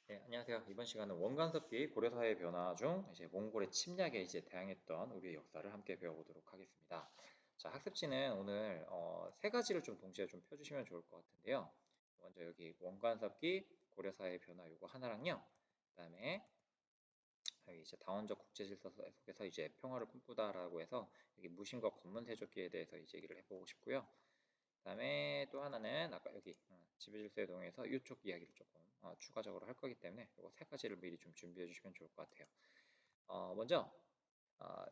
네, 안녕하세요. 이번 시간은 원간섭기 고려사회 변화 중 이제 몽골의 침략에 이제 대항했던 우리의 역사를 함께 배워보도록 하겠습니다. 자, 학습지는 오늘 세 가지를 좀 동시에 좀 펴주시면 좋을 것 같은데요. 먼저 여기 원간섭기 고려사회 변화 요거 하나랑요. 그다음에 여기 이제 다원적 국제질서 속에서 이제 평화를 꿈꾸다라고 해서 여기 무신과 권문세족기에 대해서 이제 얘기를 해보고 싶고요. 그다음에 또 하나는 아까 여기 지배질서에 동해서 이쪽 이야기를 조금 추가적으로 할 거기 때문에 이거 세 가지를 미리 좀 준비해 주시면 좋을 것 같아요. 먼저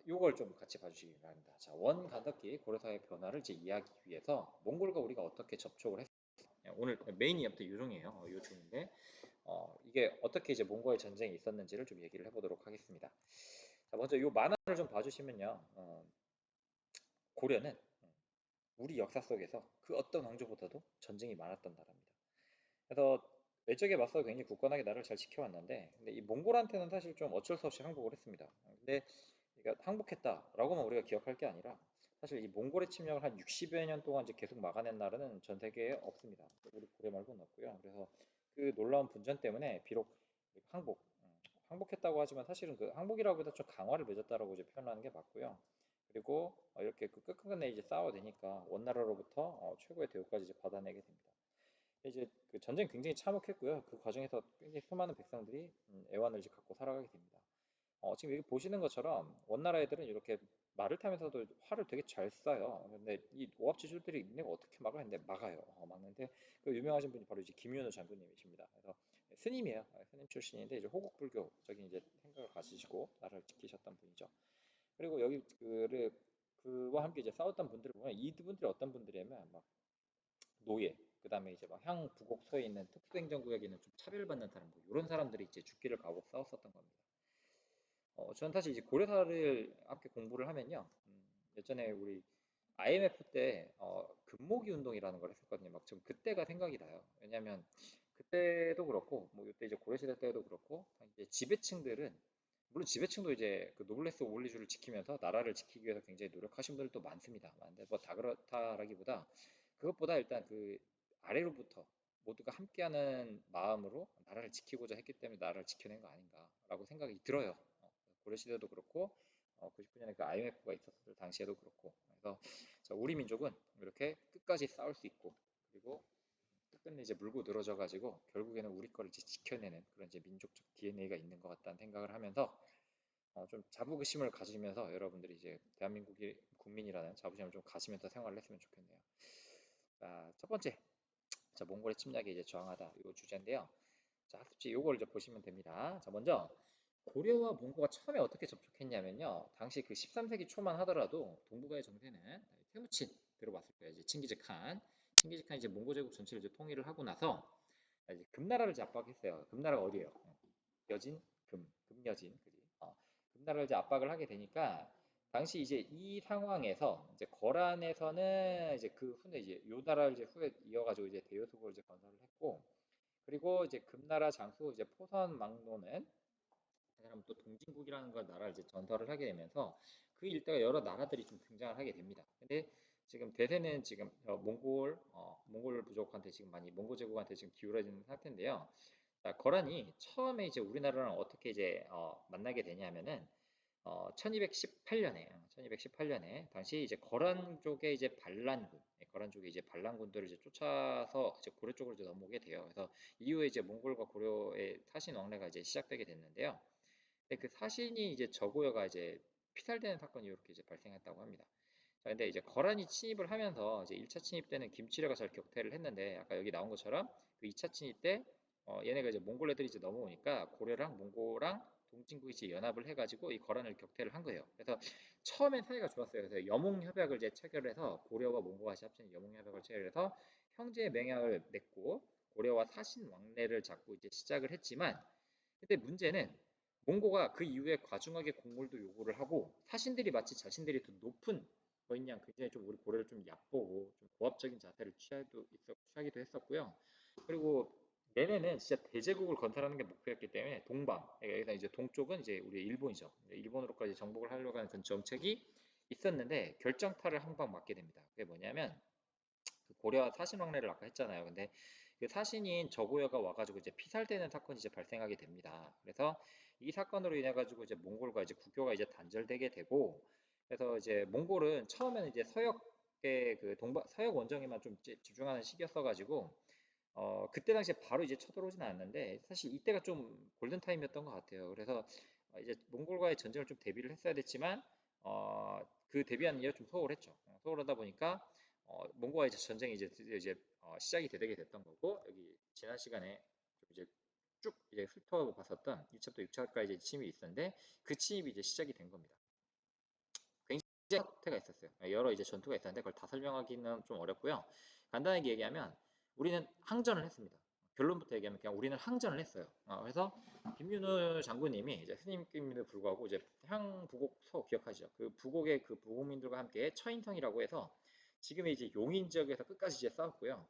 요걸 좀 같이 봐주시기 바랍니다. 자, 원가덕기 고려사의 변화를 이제 이해하기 위해서 몽골과 우리가 어떻게 접촉을 했어요. 오늘 메인 이야기부터 요중이에요. 요중인데 이게 어떻게 이제 몽골 전쟁이 있었는지를 좀 얘기를 해보도록 하겠습니다. 자, 먼저 요 만화를 좀 봐주시면요. 고려는 우리 역사 속에서 그 어떤 왕조보다도 전쟁이 많았던 나라입니다. 그래서 외적에 맞서 굉장히 굳건하게 나라를 잘 지켜왔는데, 근데 이 몽골한테는 사실 좀 어쩔 수 없이 항복을 했습니다. 근데 그러니까 항복했다라고만 우리가 기억할 게 아니라 사실 이 몽골의 침략을 한 60여 년 동안 이제 계속 막아낸 나라는 전 세계에 없습니다. 우리 고려 말고는 없고요. 그래서 그 놀라운 분전 때문에 비록 항복, 항복했다고 하지만 사실은 그 항복이라고보다 좀 강화를 맺었다라고 이제 표현하는 게 맞고요. 그리고 이렇게 그 끝끝내 이제 싸워내니까 원나라로부터 최고의 대우까지 이제 받아내게 됩니다. 이제 그 전쟁 굉장히 참혹했고요. 그 과정에서 굉장히 수많은 백성들이 애환을 이제 갖고 살아가게 됩니다. 지금 여기 보시는 것처럼 원나라 애들은 이렇게 말을 타면서도 활을 되게 잘 쏴요. 근데 이 오합지졸들이 니네가 어떻게 막아? 했는데 막아요. 막는데 그 유명하신 분이 바로 이제 김윤호 장군님이십니다. 그래서 스님이에요. 스님 출신인데 이제 호국불교적인 이제 생각을 가지시고 나라를 지키셨던 분이죠. 그리고 여기 그와 함께 이제 싸웠던 분들을 보면 이분들이 어떤 분들이냐면 막 노예, 그다음에 이제 막 향부곡서에 있는 특수행정구역에 있는 좀 차별받는 사람들, 이런 사람들이 이제 죽기를 각오하고 싸웠었던 겁니다. 저는 사실 이제 고려사를 함께 공부를 하면요, 예전에 우리 IMF 때 금모기 운동이라는 걸 했었거든요. 막 좀 그때가 생각이 나요. 왜냐하면 그때도 그렇고, 뭐 이때 이제 고려시대 때도 그렇고, 이제 지배층들은 물론 지배층도 이제 그 노블레스 오블리주를 지키면서 나라를 지키기 위해서 굉장히 노력하신 분들도 많습니다. 근데 뭐 다 그렇다라기보다 그것보다 일단 그 아래로부터 모두가 함께하는 마음으로 나라를 지키고자 했기 때문에 나라를 지켜낸 거 아닌가라고 생각이 들어요. 고려시대도 그렇고 99년에 그 IMF가 있었을 당시에도 그렇고 그래서 우리 민족은 이렇게 끝까지 싸울 수 있고 그리고 끝끝내 이제 물고 늘어져 가지고 결국에는 우리 거를 이제 지켜내는 그런 이제 민족적 DNA가 있는 것 같다는 생각을 하면서 좀 자부심을 가지면서 여러분들이 이제 대한민국의 국민이라는 자부심을 좀 가지면서 생활을 했으면 좋겠네요. 자, 첫 번째, 자, 몽골의 침략에 이제 저항하다 이 주제인데요. 자, 학습지 요걸 이제 보시면 됩니다. 자, 먼저 고려와 몽고가 처음에 어떻게 접촉했냐면요. 당시 그 13세기 초만 하더라도 동북아의 정세는 테무친 들어봤을 거예요. 이제 칭기즈칸이 이제 몽고 제국 전체를 이제 통일을 하고 나서 이제 금나라를 이제 압박했어요. 금나라가 어디예요? 여진, 금여진, 그지? 금나라를 이제 압박을 하게 되니까 당시 이제 이 상황에서 이제 거란에서는 이제 그 후에 이제 요 나라를 이제 후에 이어가지고 이제 대여속으로 이제 건설을 했고 그리고 이제 금나라 장수 이제 포선 막노는 그 사람 또 동진국이라는 걸 나라를 이제 전설을 하게 되면서 그 일대가 여러 나라들이 좀 등장을 하게 됩니다. 근데 지금 대세는 지금 몽골 부족한테 지금 많이 몽고 제국한테 지금 기울어지는 상태인데요. 자, 거란이 처음에 이제 우리나라랑 어떻게 이제 만나게 되냐면은 1218년에 당시 이제 거란족의 이제 반란군, 거란족의 이제 반란군들을 이제 쫓아서 이제 고려 쪽으로 이제 넘어오게 돼요. 그래서 이후에 이제 몽골과 고려의 사신 왕래가 이제 시작되게 됐는데요. 근데 그 사신이 이제 저고요가 이제 피살되는 사건이 이렇게 이제 발생했다고 합니다. 자, 근데 이제 거란이 침입을 하면서 이제 1차 침입 때는 김치려가 잘 격퇴를 했는데 아까 여기 나온 것처럼 그 2차 침입 때 얘네가 이제 몽골 애들이 이제 넘어오니까 고려랑 몽고랑 동진국이 이제 연합을 해가지고 이 거란을 격퇴를 한 거예요. 그래서 처음엔 사이가 좋았어요. 그래서 여몽협약을 이제 체결해서 고려와 몽고가 같이 합친 여몽협약을 체결해서 형제 맹약을 맺고 고려와 사신 왕래를 잡고 이제 시작을 했지만 근데 문제는 몽고가 그 이후에 과중하게 공물도 요구를 하고 사신들이 마치 자신들이 더 높은 거인 양 굉장히 좀 우리 고려를 좀 얕보고 좀 고압적인 자세를 취하기도 했었고요. 그리고 얘네는 진짜 대제국을 건설하는 게 목표였기 때문에 동방, 그러니까 여기서 이제 동쪽은 이제 우리 일본이죠. 일본으로까지 정복을 하려고 하는 그런 정책이 있었는데 결정타를 한 방 맞게 됩니다. 그게 뭐냐면 그 고려 사신 왕래를 아까 했잖아요. 근데 그 사신인 저고려가 와가지고 이제 피살되는 사건이 이제 발생하게 됩니다. 그래서 이 사건으로 인해 가지고 이제 몽골과 이제 국교가 이제 단절되게 되고, 그래서 이제 몽골은 처음에는 이제 서역의 그 서역 원정에만 좀 집중하는 시기였어 가지고 그때 당시에 바로 이제 쳐들어오진 않았는데, 사실 이때가 좀 골든 타임이었던 것 같아요. 그래서 이제 몽골과의 전쟁을 좀 대비를 했어야 됐지만 그 대비하는 게 좀 소홀했죠. 소홀하다 보니까 몽골과의 이제 전쟁이 이제 드디어 이제 시작이 되게 됐던 거고, 여기 지난 시간에 좀 이제 쭉 이제 훑어봤었던 2차부터 6차까지 이제 침입이 있었는데, 그 침입이 이제 시작이 된 겁니다. 굉장히 사태가 있었어요. 여러 이제 전투가 있었는데 그걸 다 설명하기는 좀 어렵고요. 간단하게 얘기하면 우리는 항전을 했습니다. 결론부터 얘기하면 그냥 우리는 항전을 했어요. 그래서 김윤호 장군님이 이제 스님임에도 불구하고 이제 부곡서 기억하시죠? 그 부곡의 그 부곡민들과 함께 처인성이라고 해서 지금의 이제 용인 지역에서 끝까지 이제 싸웠고요.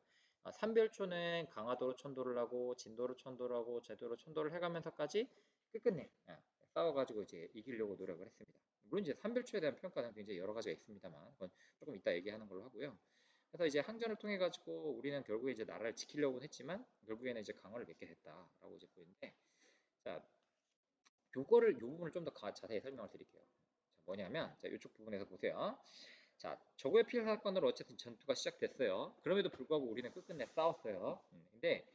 삼별초는 강화도로 천도를 하고 진도로 천도를 하고 제도로 천도를 해가면서까지 끝끝내 싸워가지고 이제 이기려고 노력을 했습니다. 물론 이제 삼별초에 대한 평가는 굉장히 여러 가지가 있습니다만 그건 조금 이따 얘기하는 걸로 하고요. 그래서 이제 항전을 통해 가지고 우리는 결국에 이제 나라를 지키려고는 했지만 결국에는 이제 강화를 맺게 됐다라고 이제 보이는데, 자, 요 부분을 좀 더 자세히 설명을 드릴게요. 자, 뭐냐면 자, 이쪽 부분에서 보세요. 자, 저거의 피해 사건으로 어쨌든 전투가 시작됐어요. 그럼에도 불구하고 우리는 끝끝내 싸웠어요. 근데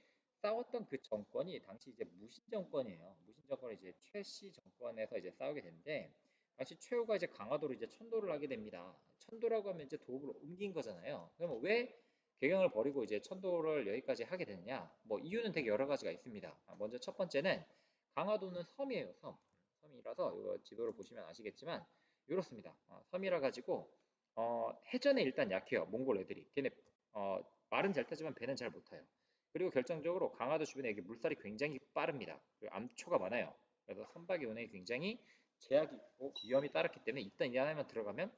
싸웠던 그 정권이 당시 이제 무신 정권이에요. 무신 정권이 이제 최씨 정권에서 이제 싸우게 됐는데, 당시 최후가 이제 강화도로 이제 천도를 하게 됩니다. 천도라고 하면 이제 도읍을 옮긴 거잖아요. 그러면 왜 개경을 버리고 이제 천도를 여기까지 하게 됐냐? 뭐 이유는 되게 여러 가지가 있습니다. 먼저 첫 번째는 강화도는 섬이에요, 섬. 섬이라서 이거 지도를 보시면 아시겠지만 이렇습니다. 섬이라 가지고 해전에 일단 약해요. 몽골 애들이. 걔네 어, 말은 잘 타지만 배는 잘 못 타요. 그리고 결정적으로 강화도 주변에 이게 물살이 굉장히 빠릅니다. 그리고 암초가 많아요. 그래서 선박의 운행이 굉장히 제약이 있고 위험이 따랐기 때문에 일단 이 안에만 들어가면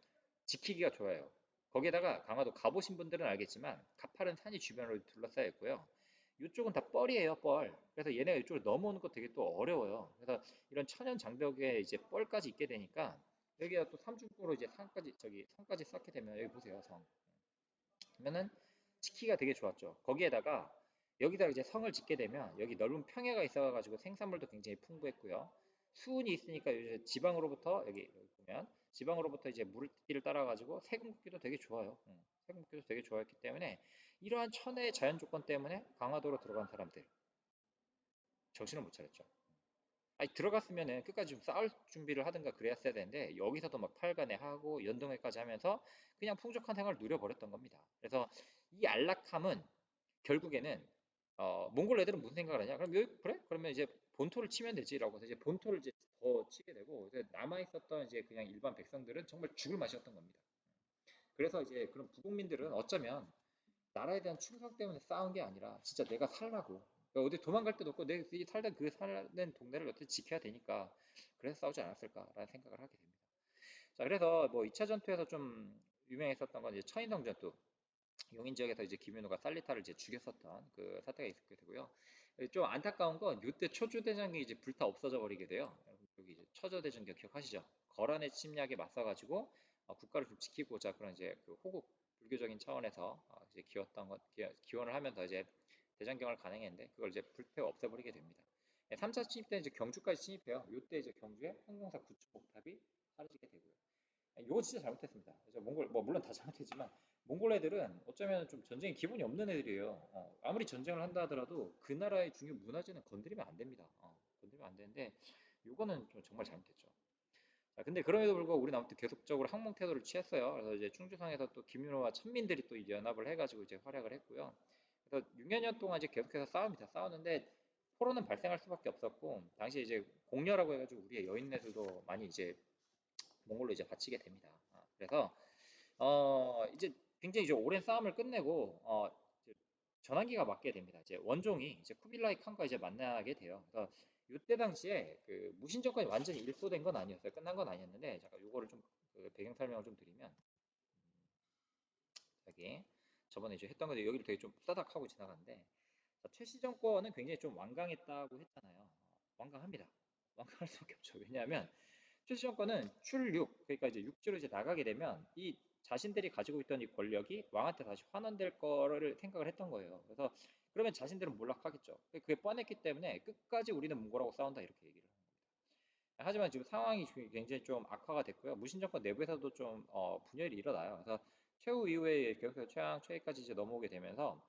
지키기가 좋아요. 거기에다가 강화도 가보신 분들은 알겠지만 가파른 산이 주변으로 둘러싸여 있고요. 이쪽은 다 뻘이에요, 뻘. 그래서 얘네가 이쪽으로 넘어오는 거 되게 또 어려워요. 그래서 이런 천연 장벽에 이제 뻘까지 있게 되니까 여기가 또 삼중고로 이제 산까지 저기 성까지 쌓게 되면 여기 보세요, 성. 그러면은 치기가 되게 좋았죠. 거기에다가 여기다 이제 성을 짓게 되면 여기 넓은 평야가 있어가지고 생산물도 굉장히 풍부했고요. 수온이 있으니까 이제 지방으로부터 여기 보면 지방으로부터 이제 물길을 따라가지고 세금 걷기도 되게 좋아요. 세금 걷기도 되게 좋았기 때문에 이러한 천혜의 자연 조건 때문에 강화도로 들어간 사람들 정신을 못 차렸죠. 아니 들어갔으면은 끝까지 좀 싸울 준비를 하든가 그랬어야 되는데 여기서도 막 팔간에 하고 연동회까지 하면서 그냥 풍족한 생활을 누려버렸던 겁니다. 그래서 이 안락함은 결국에는 몽골 애들은 무슨 생각을 하냐? 그럼 여기 그래? 그러면 이제 본토를 치면 되지라고 해서 이제 본토를 이제 더 치게 되고 남아 있었던 이제 그냥 일반 백성들은 정말 죽을 맛이었던 겁니다. 그래서 이제 그런 부국민들은 어쩌면 나라에 대한 충성 때문에 싸운 게 아니라 진짜 내가 살라고, 그러니까 어디 도망갈 데도 없고 내 살던 그 사는 동네를 어떻게 지켜야 되니까 그래서 싸우지 않았을까라는 생각을 하게 됩니다. 자, 그래서 뭐 2차 전투에서 좀 유명했었던 건 이제 처인성 전투, 용인 지역에서 이제 김윤호가 살리타를 이제 죽였었던 그 사태가 있었게 되고요. 좀 안타까운 건 이때 초조대전이 이제 불타 없어져 버리게 돼요. 여기 이제 초조대전기 기억하시죠? 거란의 침략에 맞서가지고 국가를 좀 지키고자 그런 이제 그 호국 불교적인 차원에서 이제 기원을 하면서 이제 대장경을 간행했는데 그걸 이제 불태워 없애버리게 됩니다. 3차 침입 때 이제 경주까지 침입해요. 이때 이제 경주에 황룡사 구축목탑이 사라지게 되고요. 이거 진짜 잘못했습니다. 그래서 몽골 뭐 물론 다 잘못했지만 몽골 애들은 어쩌면 좀 전쟁에 기본이 없는 애들이에요. 아무리 전쟁을 한다 하더라도 그 나라의 중요 문화재는 건드리면 안 됩니다. 건드리면 안 되는데 이거는 좀 정말 잘못했죠. 자, 근데 그럼에도 불구하고 우리는 아무튼 계속적으로 항목 태도를 취했어요. 그래서 이제 충주상에서 또 김윤호와 천민들이 또 연합을 해가지고 이제 활약을 했고요. 그래서 6여 년 동안 이제 계속해서 싸웁니다. 싸웠는데 포로는 발생할 수밖에 없었고 당시 이제 공려라고 해가지고 우리의 여인네들도 많이 이제 몽골로 이제 바치게 됩니다. 그래서 이제 굉장히 이제 오랜 싸움을 끝내고 이제 전환기가 맞게 됩니다. 이제 원종이 이제 쿠빌라이 칸과 이제 만나게 돼요. 그래서 이때 당시에 그 무신 정권이 완전히 일소된 건 아니었어요. 끝난 건 아니었는데 잠깐 요거를 좀그 배경 설명을 좀 드리면 여기 저번에 이제 했던 건데 여기를 되게 좀 따닥 하고 지나갔는데, 자, 최씨 정권은 굉장히 좀 완강했다고 했잖아요. 완강합니다. 완강할 수밖에 없죠. 왜냐하면 최씨 정권은 출육, 그러니까 이제 육지로 이제 나가게 되면 이 자신들이 가지고 있던 이 권력이 왕한테 다시 환원될 거를 생각을 했던 거예요. 그래서 그러면 자신들은 몰락하겠죠. 그게 뻔했기 때문에 끝까지 우리는 몽골하고 싸운다 이렇게 얘기를 합니다. 하지만 지금 상황이 굉장히 좀 악화가 됐고요. 무신정권 내부에서도 좀 분열이 일어나요. 그래서 최후 이후에 계속해서 최양, 최이까지 이제 넘어오게 되면서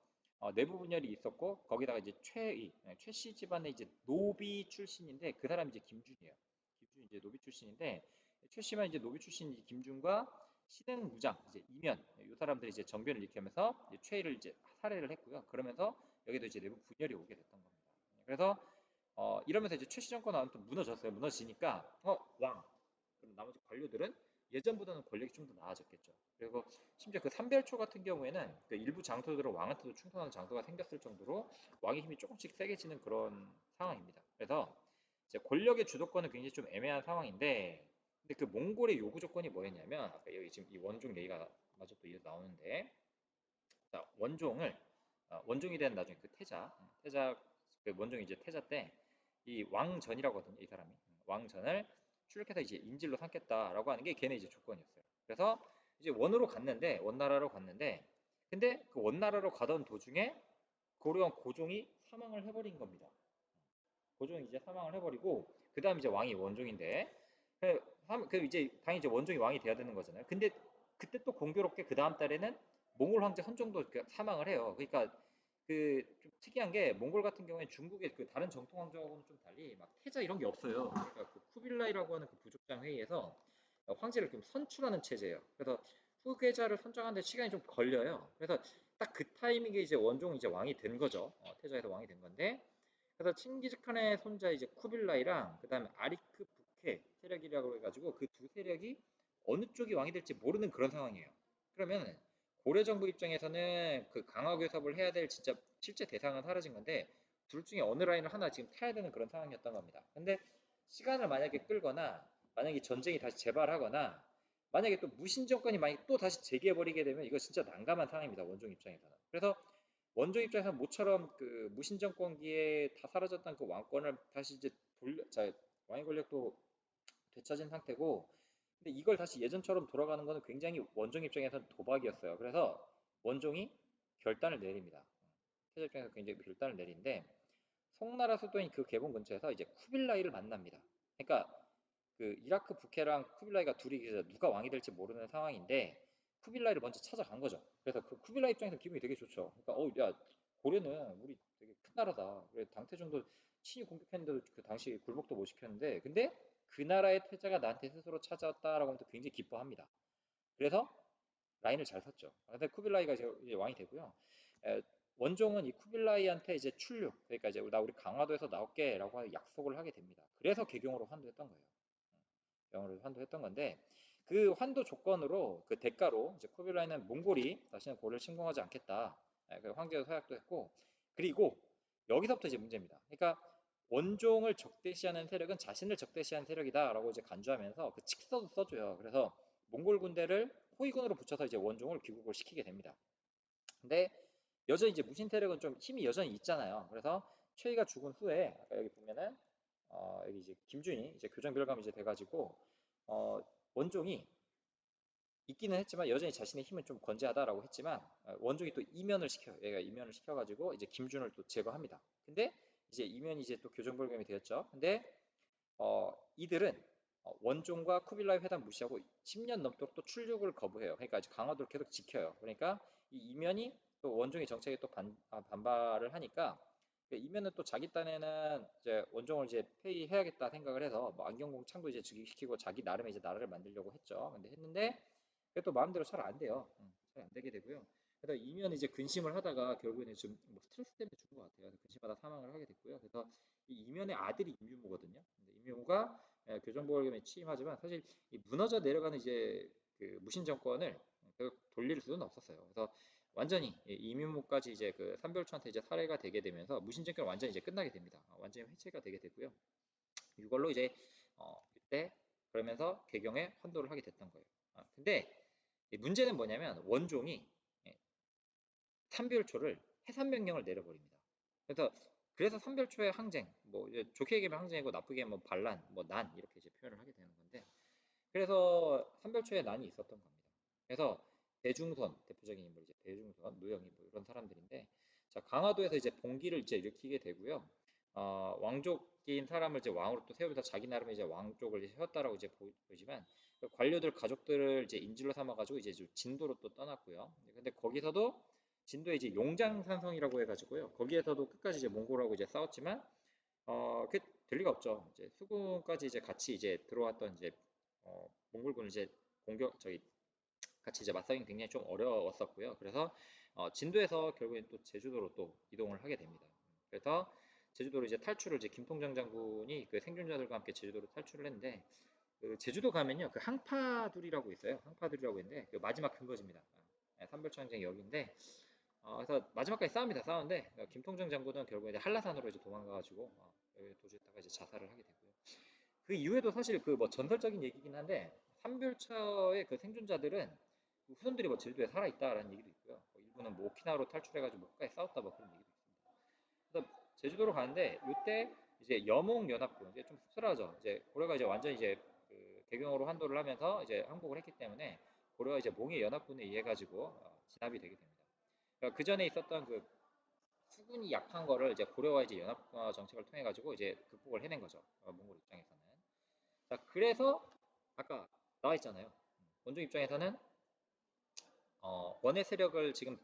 내부 분열이 있었고 거기다가 이제 최의, 최씨 집안의 이제 노비 출신인데 그 사람이 이제 김준이에요. 김준이 이제 노비 출신인데 최씨만 이제 노비 출신 김준과 신흥 무장 이제 이면 이 사람들이 이제 정변을 일으키면서 이제 최의를 이제 살해를 했고요. 그러면서 여기도 이제 내부 분열이 오게 됐던 겁니다. 그래서 이러면서 이제 최씨 정권은 또 무너졌어요. 무너지니까 왕. 그럼 나머지 관료들은 예전보다는 권력이 좀 더 나아졌겠죠. 그리고 심지어 그 삼별초 같은 경우에는 그 일부 장소들은 왕한테도 충성하는 장소가 생겼을 정도로 왕의 힘이 조금씩 세게지는 그런 상황입니다. 그래서 이제 권력의 주도권은 굉장히 좀 애매한 상황인데, 근데 그 몽골의 요구 조건이 뭐였냐면 아까 여기 지금 이 원종 얘기가 마저 또 이어 나오는데, 자, 원종이 된 나중에 그 태자 그 원종이 이제 태자 때 이 왕전이라고 하거든요. 이 사람이 왕전을 추격해서 이제 인질로 삼겠다라고 하는 게 걔네 이제 조건이었어요. 그래서 이제 원나라로 갔는데 근데 그 원나라로 가던 도중에 고려원 고종이 사망을 해버린 겁니다. 고종이 이제 사망을 해버리고 그 다음 이제 왕이 원종인데 그 이제 당연히 이제 원종이 왕이 돼야 되는 거잖아요. 근데 그때 또 공교롭게 그 다음 달에는 몽골 황제 선종도 사망을 해요. 그러니까 그 좀 특이한 게 몽골 같은 경우에 중국의 그 다른 정통 왕조하고는 좀 달리 막 태자 이런 게 없어요. 그러니까 그 쿠빌라이라고 하는 그 부족장 회의에서 황제를 좀 선출하는 체제예요. 그래서 후계자를 선정하는데 시간이 좀 걸려요. 그래서 딱 그 타이밍에 이제 원종이 이제 왕이 된 거죠. 태자에서 왕이 된 건데 그래서 칭기즈칸의 손자 이제 쿠빌라이랑 그다음에 아리크 부케 세력이라고 해가지고 그 두 세력이 어느 쪽이 왕이 될지 모르는 그런 상황이에요. 그러면 고려 정부 입장에서는 그 강화 교섭을 해야 될 진짜 실제 대상은 사라진 건데 둘 중에 어느 라인을 하나 지금 타야 되는 그런 상황이었던 겁니다. 근데 시간을 만약에 끌거나 만약에 전쟁이 다시 재발하거나 만약에 또 무신 정권이 만약 또 다시 재개해버리게 되면 이거 진짜 난감한 상황입니다. 원종 입장에서는. 그래서 원종 입장에서 모처럼 그 무신 정권기에 다 사라졌던 그 왕권을 다시 이제 왕의 권력도 되찾은 상태고 근데 이걸 다시 예전처럼 돌아가는 거는 굉장히 원종 입장에서는 도박이었어요. 그래서 원종이 결단을 내립니다. 태조 입장에서 굉장히 결단을 내리는데 송나라 수도인 그 개봉 근처에서 이제 쿠빌라이를 만납니다. 그러니까 그 이라크 부케랑 쿠빌라이가 둘이 이제 누가 왕이 될지 모르는 상황인데 쿠빌라이를 먼저 찾아간 거죠. 그래서 그 쿠빌라이 입장에서 기분이 되게 좋죠. 그러니까 야 고려는 우리 되게 큰 나라다. 그래 당태종도 친히 공격했는데도 그 당시 굴복도 못 시켰는데 근데 그 나라의 태자가 나한테 스스로 찾아왔다라고 하면 또 굉장히 기뻐합니다. 그래서 라인을 잘 섰죠. 근데 쿠빌라이가 이제 왕이 되고요. 에, 원종은 이 쿠빌라이한테 이제 출류, 그러니까 이제 나 우리 강화도에서 나올게라고 약속을 하게 됩니다. 그래서 개경으로 환도했던 거예요. 영어로 환도했던 건데 그 환도 조건으로 그 대가로 이제 쿠빌라이는 몽골이 다시는 고려를 침공하지 않겠다. 그 황제도 서약도 했고 그리고 여기서부터 이제 문제입니다. 그러니까 원종을 적대시하는 세력은 자신을 적대시하는 세력이다라고 이제 간주하면서 그 칙서도 써줘요. 그래서 몽골 군대를 호위군으로 붙여서 이제 원종을 귀국을 시키게 됩니다. 근데 여전히 이제 무신 세력은 좀 힘이 여전히 있잖아요. 그래서 최희가 죽은 후에 아까 여기 보면은 여기 이제 김준이 이제 교정별감이 이제 돼가지고 어, 원종이 있기는 했지만 여전히 자신의 힘은 좀 건재하다라고 했지만 원종이 또 이면을 시켜요. 얘가 이면을 시켜가지고 이제 김준을 또 제거합니다. 근데 이제 이면이 이제 또 교정별감이 되었죠. 근데 이들은 원종과 쿠빌라이 회담 무시하고 10년 넘도록 또 출륙을 거부해요. 그러니까 아직 강화도를 계속 지켜요. 그러니까 이 이면이 또 원종의 정책에 또 반발을 하니까 그 이면은 또 자기 딴에는 이제 원종을 이제 폐위해야겠다 생각을 해서 뭐 안경공 창도 이제 즉위시키고 자기 나름의 이제 나라를 만들려고 했죠. 근데 했는데 그게 또 마음대로 잘 안 돼요. 잘 안 되게 되고요. 그래서 이면 이제 근심을 하다가 결국에는 좀뭐 스트레스 때문에 죽은 것 같아요. 근심하다 사망을 하게 됐고요. 그래서 이 이면의 아들이 임유모거든요. 근데 임유모가 교정보궐겸에 취임하지만 사실 이 무너져 내려가는 이제 그 무신 정권을 돌릴 수는 없었어요. 그래서 완전히 임유모까지 이제 그 삼별초한테 이제 살해가 되게 되면서 무신 정권 완전히 이제 끝나게 됩니다. 완전히 해체가 되게 되고요. 이걸로 이제 이때 그러면서 개경에 환도를 하게 됐던 거예요. 근데 문제는 뭐냐면 원종이 예, 삼별초를 해산 명령을 내려버립니다. 그래서 삼별초의 항쟁, 뭐 좋게 얘기하면 항쟁이고 나쁘게 하면 뭐 반란, 뭐 난 이렇게 이제 표현을 하게 되는 건데, 그래서 삼별초에 난이 있었던 겁니다. 그래서 대중선 대표적인 인물 이제 대중선, 노영희 뭐 이런 사람들인데 자, 강화도에서 이제 봉기를 이제 일으키게 되고요. 왕족인 사람을 이제 왕으로 또 세우면서 자기 나름의 이제 왕족을 이제 세웠다라고 이제 보지만 그 관료들 가족들을 이제 인질로 삼아가지고 이제 진도로 또 떠났고요. 근데 거기서도 진도에 이제 용장산성이라고 해가지고요. 거기에서도 끝까지 이제 몽골하고 이제 싸웠지만 그게 될 리가 없죠. 이제 수군까지 이제 같이 이제 들어왔던 이제 몽골군을 이제 저기 같이 이제 맞서긴 굉장히 좀 어려웠었고요. 그래서 진도에서 결국엔 또 제주도로 또 이동을 하게 됩니다. 그래서 제주도로 이제 탈출을 이제 김통장 장군이 그 생존자들과 함께 제주도로 탈출을 했는데 그 제주도 가면요 그 항파둘이라고 있어요. 항파둘이라고 있는데 그 마지막 근거지입니다. 삼별천왕제 여기인데 그래서 마지막까지 싸웁니다. 싸우는데 김통장 장군은 결국 이제 한라산으로 이제 도망가가지고 여기 도주했다가 이제 자살을 하게 되고요. 그 이후에도 사실 그 뭐 전설적인 얘기긴 한데 삼별처의 그 생존자들은 그 후손들이 뭐 제주도에 살아 있다라는 얘기도 있고요. 일부는 뭐 오키나와로 탈출해가지고 뭐 끝까지 싸웠다 뭐 그런 얘기도 있습니다. 그래서 제주도로 가는데 이때 이제 여몽연합군 이제 좀 씁쓸하죠. 이제 고려가 이제 완전 이제 그 개경으로 환도를 하면서 이제 항복을 했기 때문에 고려가 이제 몽의 연합군에 의해 가지고 진압이 되게 됩니다. 그러니까 그 전에 있었던 그 수군이 약한 거를 이제 고려와 이제 연합 정책을 통해 가지고 이제 극복을 해낸 거죠. 몽골 입장에서는. 자, 그래서 아까 나와 있잖아요. 원종 입장에서는 원의 세력을 지금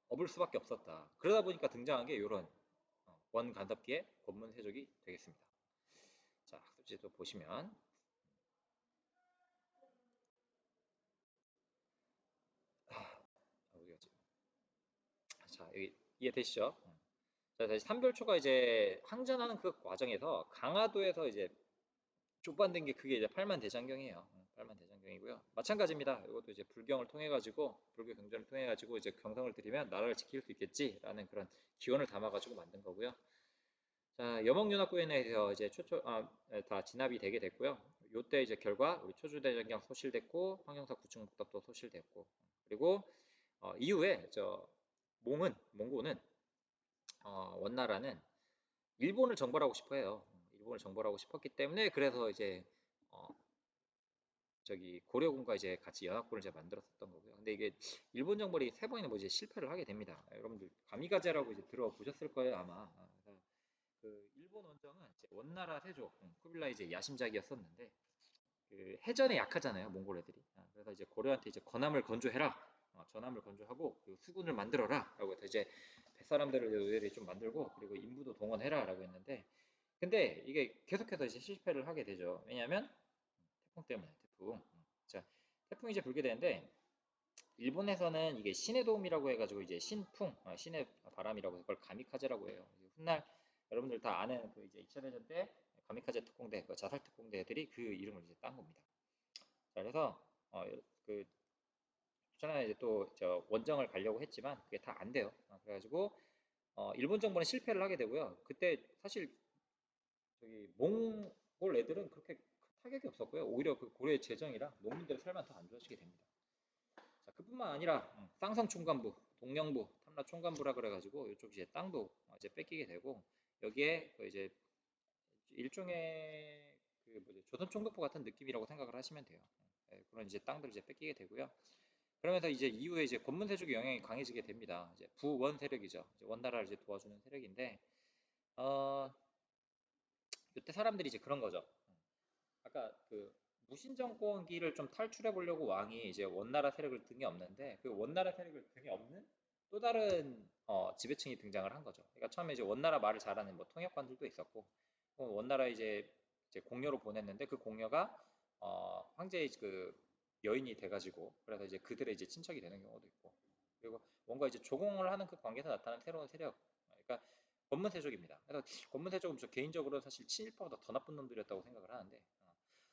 업을 수밖에 없었다. 그러다 보니까 등장한 게 이런 원간섭기의 권문세족이 되겠습니다. 자, 학습지도 보시면 어디였지? 자, 여기 이해되시죠? 자, 다시 삼별초가 이제 항전하는 그 과정에서 강화도에서 이제 족반된 게 그게 이제 팔만대장경이에요. 팔만대장경이고요. 마찬가지입니다. 이것도 이제 불경을 통해 가지고 불교 경전을 통해 가지고 이제 경성을 들이면 나라를 지킬 수 있겠지라는 그런 기원을 담아 가지고 만든 거고요. 자, 여몽연합군에서 이제 다 진압이 되게 됐고요. 요때 이제 결과 우리 초주대장경 소실됐고 황영사 구충목답도 소실됐고 그리고 이후에 몽고는 원나라는 일본을 정벌하고 싶어 해요. 일본을 정벌하고 싶었기 때문에 그래서 이제 어, 저기 고려군과 이제 같이 연합군을 이제 만들었었던 거고요. 근데 이게 일본 정벌이 세 번이나 뭐 이제 실패를 하게 됩니다. 여러분들 가미가제라고 이제 들어보셨을 거예요 아마. 그래서 그 일본 원정은 이제 원나라 세조 쿠빌라이 이제 야심작이었었는데 그 해전에 약하잖아요 몽골 애들이. 그래서 이제 고려한테 이제 건함을 건조해라. 전함을 건조하고 그 수군을 만들어라라고 해서 이제 뱃사람들을 의뢰를 좀 만들고 그리고 인부도 동원해라라고 했는데 근데 이게 계속해서 이제 실패를 하게 되죠. 왜냐하면 태풍 때문에 태풍. 자, 태풍이 이제 불게 되는데 일본에서는 이게 신의 도움이라고 해가지고 이제 신풍, 신의 바람이라고 해서 그걸 가미카제라고 해요. 훗날 여러분들 다 아는 그 이제 2차 대전 때 가미카제 특공대, 그 자살 특공대들이 그 이름을 이제 딴 겁니다. 자, 그래서 그 전에 이제 또 저 원정을 가려고 했지만 그게 다 안 돼요. 그래가지고 일본 정부는 실패를 하게 되고요. 그때 사실 저기 몽골 애들은 그렇게 큰 타격이 없었고요. 오히려 그 고려의 재정이라 농민들의 삶만 더 안 좋아지게 됩니다. 자, 그뿐만 아니라 쌍성 총관부, 동령부, 탐라 총관부라 그래가지고 이쪽 이제 땅도 이제 뺏기게 되고 여기에 그 이제 일종의 그 뭐지 조선 총독부 같은 느낌이라고 생각을 하시면 돼요. 그런 이제 땅들 이제 뺏기게 되고요. 그러면서 이제 이후에 이제 권문세족의 영향이 강해지게 됩니다. 이제 부원 세력이죠. 이제 원나라를 이제 도와주는 세력인데 어 이때 사람들이 이제 그런 거죠. 아까 그 무신정권기를 좀 탈출해 보려고 왕이 이제 원나라 세력을 등에 업는데 그 원나라 세력을 등에 업는 또 다른 지배층이 등장을 한 거죠. 그러니까 처음에 이제 원나라 말을 잘하는 뭐 통역관들도 있었고 원나라 이제 공녀로 보냈는데 그 공녀가 황제의 그 여인이 돼가지고 그래서 이제 그들의 이제 친척이 되는 경우도 있고 그리고 뭔가 이제 조공을 하는 그 관계에서 나타난 새로운 세력 그러니까 권문세족입니다. 그래서 권문세족은 저 개인적으로 사실 친일파보다 더 나쁜 놈들이었다고 생각을 하는데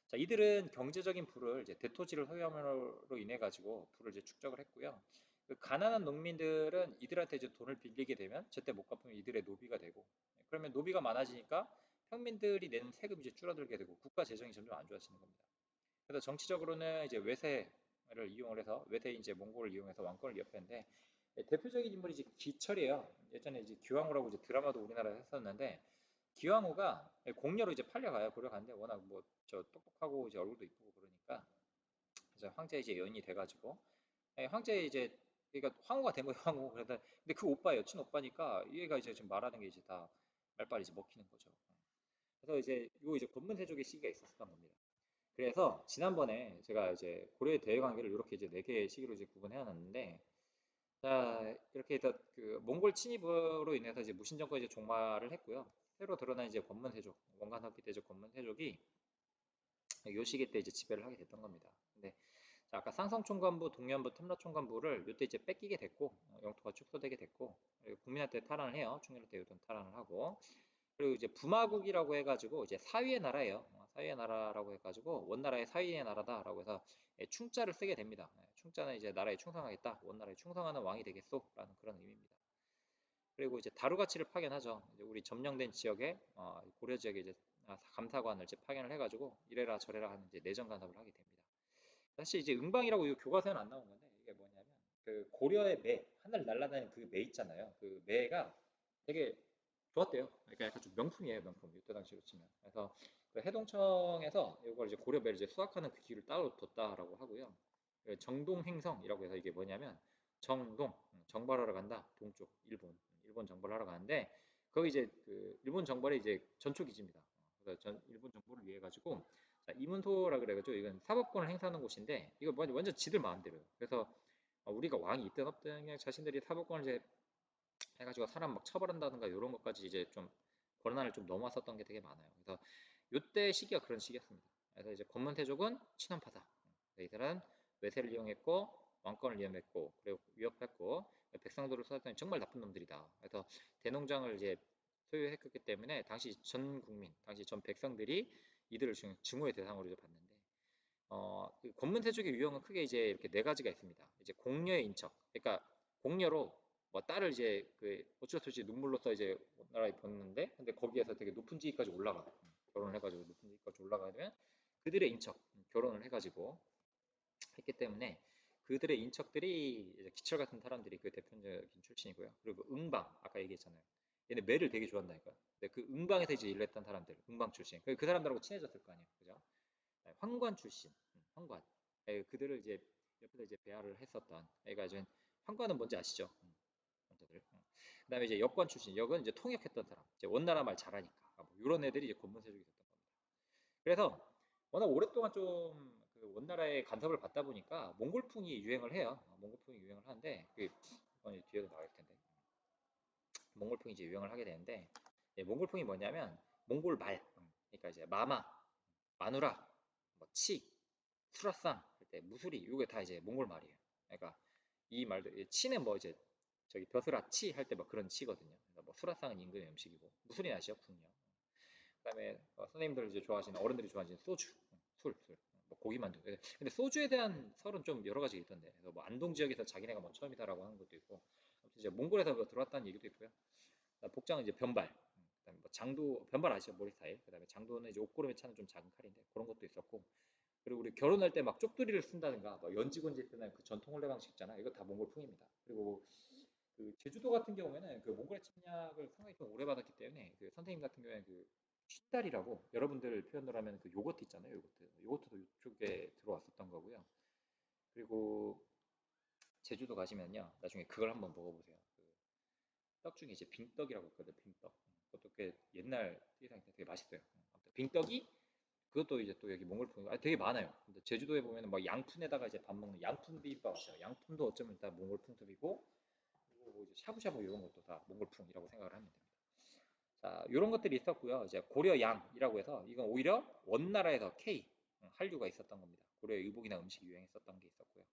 자, 이들은 경제적인 부를 이제 대토지를 소유함으로 인해 가지고 부를 이제 축적을 했고요. 그 가난한 농민들은 이들한테 이제 돈을 빌리게 되면 제때 못 갚으면 이들의 노비가 되고 그러면 노비가 많아지니까 평민들이 내는 세금이 이제 줄어들게 되고 국가 재정이 점점 안 좋아지는 겁니다. 그래서 정치적으로는 이제 외세를 이용을 해서 외세 이제 몽골을 이용해서 왕권을 위협했는데 대표적인 인물이 이제 기철이에요. 예전에 이제 기왕후라고 이제 드라마도 우리나라에 했었는데 기왕후가 공녀로 이제 팔려가요. 고려가는데 워낙 뭐 저 똑똑하고 이제 얼굴도 이쁘고 그러니까 이제 황제 이제 연이 돼가지고 황제 이제 그러니까 황후가 된 거예요, 황후. 그래서 근데 그 오빠예요, 친오빠니까 얘가 이제 지금 말하는 게 이제 다 말빨이 이제 먹히는 거죠. 그래서 이제 권문세족의 시기가 있었던 겁니다. 그래서 지난번에 제가 이제 고려 대외 관계를 이렇게 이제 네 개의 시기로 이제 구분해 놨는데, 자 이렇게 해서 그 몽골 침입으로 인해서 이제 무신 정권이 이제 종말을 했고요. 새로 드러난 이제 권문세족, 원간학기 때적 권문세족이 요 시기 때 이제 지배를 하게 됐던 겁니다. 근데 자, 아까 상성총관부, 동년부, 탐라총관부를 이때 이제 뺏기게 됐고, 영토가 축소되게 됐고, 그리고 국민한테 탈환을 해요. 충렬 때 요즘 탈환을 하고, 그리고 이제 부마국이라고 해가지고 이제 사위의 나라예요. 사위의 나라라고 해가지고 원나라의 사위의 나라다라고 해서 충자를 쓰게 됩니다. 충자는 이제 나라에 충성하겠다, 원나라에 충성하는 왕이 되겠소라는 그런 의미입니다. 그리고 이제 다루가치를 파견하죠. 이제 우리 점령된 지역에 고려 지역에 이제 감사관을 이제 파견을 해가지고 이래라 저래라 하는 이제 내정 간섭을 하게 됩니다. 사실 이제 응방이라고 이 교과서에는 안 나온 건데 이게 뭐냐면 그 고려의 매, 하늘 날아다니는 그 매 있잖아요. 그 매가 되게 좋았대요. 그러니까 약간 좀 명품이에요, 명품. 이때 당시로 치면. 그래서 그 해동청에서 이걸 이제 고려배를 이제 수확하는 그 기를 따로 뒀다라고 하고요. 그 정동행성이라고 해서 이게 뭐냐면 정동, 정벌하러 간다. 동쪽 일본 정벌하러 가는데 거기 이제 그 일본 정벌의 이제 전초 기지입니다. 그래서 일본 정보를 위해 가지고 자, 이문소라 그래가지고 이건 사법권을 행사하는 곳인데 이거 완전 지들 마음대로요. 그래서 우리가 왕이 있든 없든 그냥 자신들이 사법권을 이제 해가지고 사람 막 처벌한다든가 이런 것까지 이제 좀 권한을 좀 넘어섰던 게 되게 많아요. 그래서 이때 시기가 그런 시기였습니다. 그래서 이제 권문태족은 친원파다. 이들은 외세를 이용했고 왕권을 이용했고 그리고 위협했고 백성들을 살았더니 정말 나쁜 놈들이다. 그래서 대농장을 이제 소유했기 때문에 당시 전 국민, 당시 전 백성들이 이들을 증오의 대상으로 이제 봤는데 그 권문태족의 유형은 크게 이제 이렇게 네 가지가 있습니다. 이제 공녀의 인척, 그러니까 공녀로 뭐 딸을 이제 그 어쩔 수 없이 눈물로써 이제 나라에 보냈는데, 근데 거기에서 되게 높은 지위까지 올라가, 결혼을 해가지고 높은 지위까지 올라가야 되면 그들의 인척, 결혼을 해가지고 했기 때문에 그들의 인척들이 이제 기철 같은 사람들이 그 대표적인 출신이고요. 그리고 응방, 아까 얘기했잖아요. 얘네 매를 되게 좋아한다니까요. 근데 그 응방에서 이제 일했던 사람들, 응방 출신, 그 사람들하고 친해졌을 거 아니에요, 그죠? 황관 출신, 황관. 그들을 이제 옆에서 이제 배아를 했었던 애가 이제 황관은 뭔지 아시죠? 남자들. 그다음에 이제 역관 출신, 역은 이제 통역했던 사람, 이제 원나라 말 잘하니까 뭐 이런 애들이 이제 권문세족이 됐던 겁니다. 그래서 워낙 오랫동안 좀그 원나라의 간섭을 받다 보니까 몽골풍이 유행을 해요. 몽골풍이 유행을 하는데 그 이건 뒤에도 나올 텐데 몽골풍이 이제 유행을 하게 되는데 몽골풍이 뭐냐면 몽골 말, 그러니까 이제 마마, 마누라, 뭐 치, 수라상 할 때 무수리 이게 다 이제 몽골 말이에요. 그러니까 이 말도 치는 뭐 이제 저기 벼슬아 치 할 때 막 그런 치거든요. 그러니까 뭐 수라상은 임금의 음식이고 무수리 아시죠? 군요. 그다음에 선생님들 이제 좋아하시는 어른들이 좋아하시는 소주, 술, 뭐 고기만두. 근데 소주에 대한 설은 좀 여러 가지 있던데. 그래서 뭐 안동 지역에서 자기네가 뭐 처음이다라고 하는 것도 있고, 아무튼 이제 몽골에서 뭐 들어왔다는 얘기도 있고요. 복장은 이제 변발. 그다음에 뭐 장도 변발 아시죠? 머리 스타일. 그다음에 장도는 이제 옷고름에 차는 좀 작은 칼인데 그런 것도 있었고. 그리고 우리 결혼할 때 막 쪽두리를 쓴다든가 뭐 연지곤지 뜨는 그 전통 혼례 방식 있잖아. 이거 다 몽골풍입니다. 그리고 그 제주도 같은 경우에는 그 몽골의 침략을 상당히 좀 오래 받았기 때문에 그 선생님 같은 경우에는 그 쉰달이라고 여러분들 표현으로 하면 그 요거트 있잖아요. 요거트도 이쪽에 들어왔었던 거고요. 그리고 제주도 가시면요. 나중에 그걸 한번 먹어보세요. 그 떡 중에 이제 빙떡이라고 있거든요. 빙떡. 그것도 꽤 옛날 세상인데 되게 맛있어요. 아무튼 빙떡이 그것도 이제 또 여기 몽골풍 되게 많아요. 근데 제주도에 보면은 막 양푼에다가 이제 밥 먹는 양푼 비빔밥 있어요. 양푼도 어쩌면 다 몽골풍습이고 그리고 뭐 이제 샤브샤브 이런 것도 다 몽골풍이라고 생각을 하면 됩니다. 자, 이런 것들이 있었고요. 이제 고려양이라고 해서 이건 오히려 원나라에서 K 한류가 있었던 겁니다. 고려 의복이나 음식이 유행했었던 게 있었고요.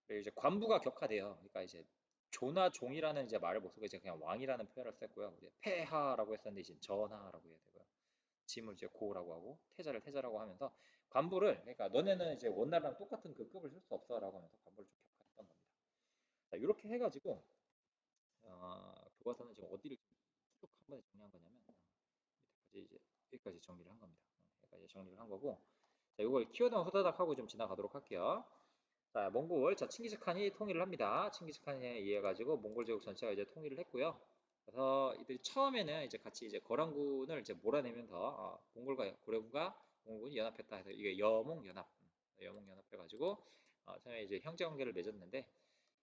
그리고 이제 관부가 격화돼요. 그러니까 이제 조나 종이라는 이제 말을 못 쓰고 이제 그냥 왕이라는 표현을 썼고요. 이제 폐하라고 했었는데 이제 전하라고 해야 되고요. 짐을 이제 고라고 하고 태자를 태자라고 하면서 관부를 그러니까 너네는 이제 원나라랑 똑같은 그 급을 쓸 수 없어라고 하면서 관부를 좀 격화했던 겁니다. 자, 이렇게 해가지고 교과서는 지금 어디를 쭉 한 번에 정리한 거냐면 여기까지 정리를 한 겁니다. 여기까지 정리를 한 거고 자, 이걸 키워드만 후다닥 하고 좀 지나가도록 할게요. 자, 몽골, 자, 칭기즈칸이 통일을 합니다. 칭기즈칸에 의해 가지고 몽골 제국 전체가 이제 통일을 했고요. 그래서 이들이 처음에는 이제 같이 이제 거란군을 이제 몰아내면서 몽골과 고려군과 몽골군이 연합했다 해서 이게 여몽연합, 여몽연합 해가지고 처음에 이제 형제 관계를 맺었는데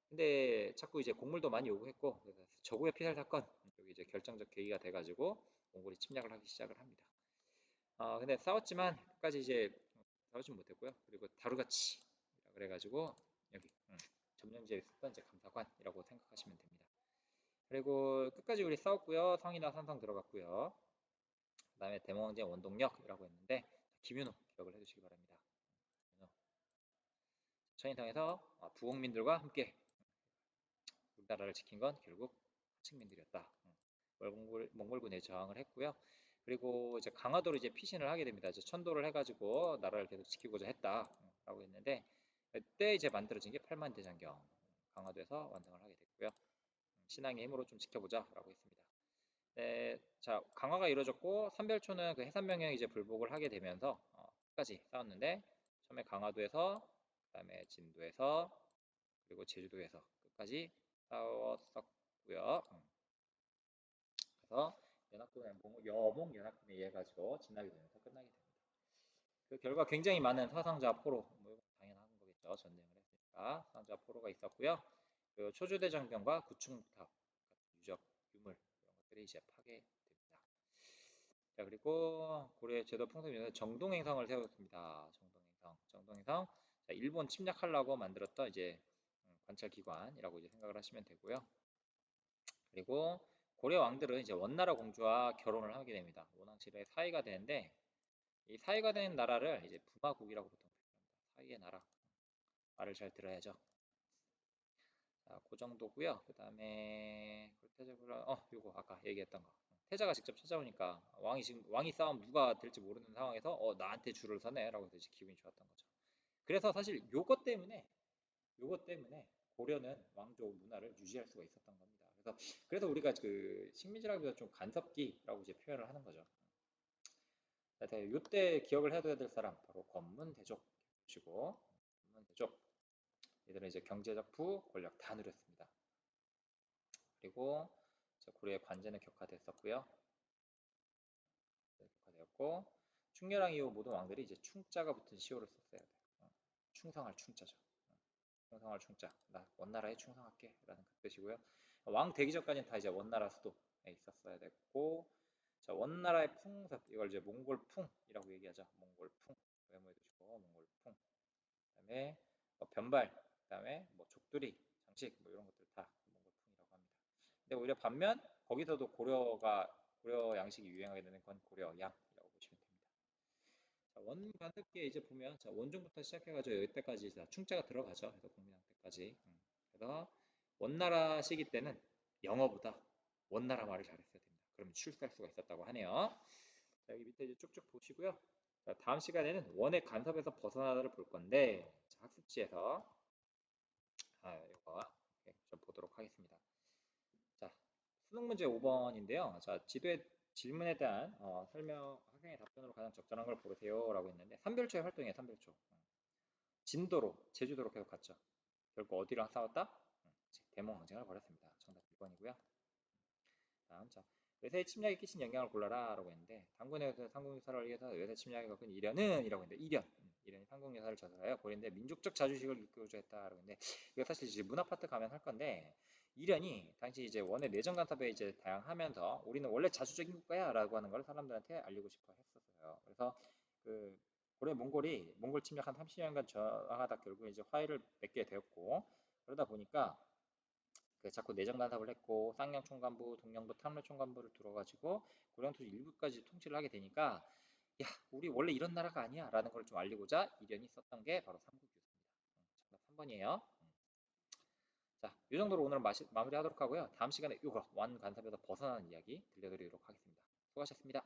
근데 자꾸 이제 곡물도 많이 요구했고, 그래서 저구의 피살 사건, 여기 이제 결정적 계기가 돼가지고 몽골이 침략을 하기 시작을 합니다. 근데 싸웠지만 끝까지 이제 싸우진 못했고요. 그리고 다루가치 그래가지고 여기 점령지에 있었던 이제 감사관이라고 생각하시면 됩니다. 그리고 끝까지 우리 싸웠고요. 성이나 산성 들어갔고요. 그다음에 대모황제 원동력이라고 했는데 김윤호 기억을 해주시기 바랍니다. 김윤호. 천인성에서 부국민들과 함께 우리나라를 지킨 건 결국 하층민들이었다. 몽골군에 저항을 했고요. 그리고 이제 강화도로 이제 피신을 하게 됩니다. 이제 천도를 해가지고 나라를 계속 지키고자 했다라고 했는데 그때 이제 만들어진 게 팔만대장경 강화도에서 완성을 하게 됐고요. 신앙의 힘으로 좀 지켜보자라고 했습니다. 네, 자 강화가 이루어졌고 삼별초는 그 해산명령에 이제 불복을 하게 되면서 끝까지 싸웠는데 처음에 강화도에서 그다음에 진도에서 그리고 제주도에서 끝까지 싸웠었고요. 그래서 여몽 연합군에 의해 가지고 진압이 되면서 끝나게 됩니다. 그 결과 굉장히 많은 사상자 포로, 뭐 이건 당연한 거겠죠. 전쟁을 했으니까 사상자 포로가 있었고요. 그 초주대장경과 구충탑 유적 유물 이런 것들이 이제 파괴됩니다. 자 그리고 고려 제도 풍습에서 정동행성을 세웠습니다. 정동행성. 자, 일본 침략하려고 만들었던 이제 관찰기관이라고 이제 생각을 하시면 되고요. 그리고 고려 왕들은 이제 원나라 공주와 결혼을 하게 됩니다. 원왕실의 사이가 되는데 이 사이가 된 나라를 이제 부마국이라고 보통 표현합니다. 사이의 나라. 말을 잘 들어야죠. 자, 그 정도고요. 그다음에 태자부라 요거 아까 얘기했던 거. 태자가 직접 찾아오니까 왕이 싸움 누가 될지 모르는 상황에서 나한테 줄을 서네라고 해서 이제 기분이 좋았던 거죠. 그래서 사실 요것 때문에 고려는 왕조 문화를 유지할 수가 있었던 겁니다. 그래서 우리가 그 식민지라기보다 좀 간섭기라고 이제 표현을 하는 거죠. 그래서 이때 기억을 해둬야 될 사람 바로 권문대족 보시고 권문대족 얘들은 이제 경제적 부 권력 다 누렸습니다. 그리고 고려의 관제는 격화됐었고요. 격화되었고 충렬왕 이후 모든 왕들이 이제 충자가 붙은 시호를 썼어야 돼요. 충성할 충자죠. 충성할 충자. 나 원나라에 충성할게 라는 그 뜻이고요. 왕 되기 전까지는 다 이제 원나라 수도에 있었어야 됐고 자 원나라의 풍습 이걸 이제 몽골풍이라고 얘기하죠. 몽골풍 메모해 두시고 몽골풍 그다음에 변발 그다음에 뭐 족두리 장식 뭐 이런 것들 다 몽골풍이라고 합니다. 근데 오히려 반면 거기서도 고려 양식이 유행하게 되는 건 고려양이라고 보시면 됩니다. 자, 원관습기에 이제 보면 자, 원종부터 시작해가지고 여기때까지 충자가 들어가죠. 그래서 국민왕 때까지. 그래서 원나라 시기 때는 영어보다 원나라 말을 잘했어야 됩니다. 그러면 출세할 수가 있었다고 하네요. 자, 여기 밑에 이제 쭉쭉 보시고요. 자, 다음 시간에는 원의 간섭에서 벗어나다를 볼 건데 자, 학습지에서 이거 좀 보도록 하겠습니다. 자, 수능 문제 5번인데요. 자, 지도의 질문에 대한 설명, 학생의 답변으로 가장 적절한 걸 고르세요. 라고 했는데, 삼별초의 활동이에요, 삼별초. 진도로, 제주도로 계속 갔죠. 결국 어디랑 싸웠다? 대몽항쟁을 벌였습니다. 정답 1번이고요. 다음, 자, 외세의 침략이 끼친 영향을 골라라. 라고 했는데, 당군에서 상국유사를 위해서 외세 침략이 겪은 이련은? 이라고 했는데, 이련이 상국유사를 저술하여 고린데 민족적 자주식을 이끌고자 했다. 라고 했는데, 이거 사실 이제 문화 파트 가면 할 건데, 이련이 당시 이제 원의 내정 간섭에 이제 다양하면서 우리는 원래 자주적인 국가야 라고 하는 걸 사람들한테 알리고 싶어 했었어요. 그래서 그 고려 몽골 침략 한 30년간 저항하다 결국 이제 화해를 맺게 되었고 그러다 보니까 그 자꾸 내정 간섭을 했고 쌍양 총관부, 동령부, 탐로 총관부를 들어가지고 고령 토지 일부까지 통치를 하게 되니까 야 우리 원래 이런 나라가 아니야 라는 걸 좀 알리고자 이련이 썼던 게 바로 삼국유사입니다. 정답 3번이에요. 자, 이 정도로 오늘 마무리하도록 하고요. 다음 시간에 이거 완 간섭에서 벗어나는 이야기 들려드리도록 하겠습니다. 수고하셨습니다.